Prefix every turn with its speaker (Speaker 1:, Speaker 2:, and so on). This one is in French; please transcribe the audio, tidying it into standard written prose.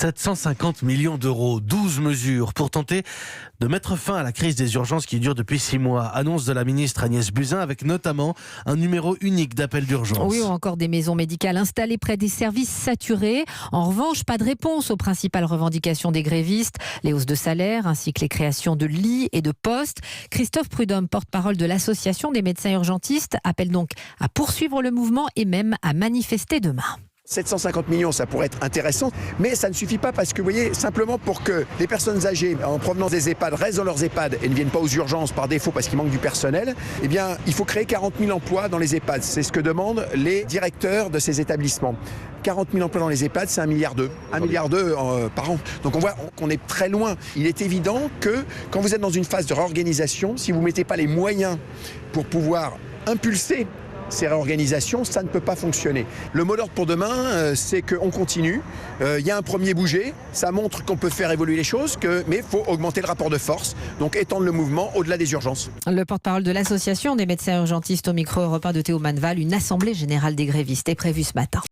Speaker 1: 750 millions d'euros, 12 mesures pour tenter de mettre fin à la crise des urgences qui dure depuis 6 mois. Annonce de la ministre Agnès Buzyn avec notamment un numéro unique d'appel d'urgence.
Speaker 2: Oui, ou encore des maisons médicales installées près des services saturés. En revanche, pas de réponse aux principales revendications des grévistes, les hausses de salaire ainsi que les créations de lits et de postes. Christophe Prudhomme, porte-parole de l'association des médecins urgentistes, appelle donc à poursuivre le mouvement et même à manifester demain.
Speaker 3: 750 millions, ça pourrait être intéressant, mais ça ne suffit pas parce que, vous voyez, simplement pour que les personnes âgées en provenance des EHPAD restent dans leurs EHPAD et ne viennent pas aux urgences par défaut parce qu'il manque du personnel, eh bien, il faut créer 40 000 emplois dans les EHPAD. C'est ce que demandent les directeurs de ces établissements. 40 000 emplois dans les EHPAD, c'est 1,2 milliard. 1,2 milliard par an. Donc on voit qu'on est très loin. Il est évident que quand vous êtes dans une phase de réorganisation, si vous ne mettez pas les moyens pour pouvoir impulser ces réorganisations, ça ne peut pas fonctionner. Le mot d'ordre pour demain, c'est qu'on continue. Il y a un premier bougé, ça montre qu'on peut faire évoluer les choses, mais il faut augmenter le rapport de force, donc étendre le mouvement au-delà des urgences.
Speaker 2: Le porte-parole de l'association des médecins urgentistes au micro européen de Théo Manval, une assemblée générale des grévistes est prévue ce matin.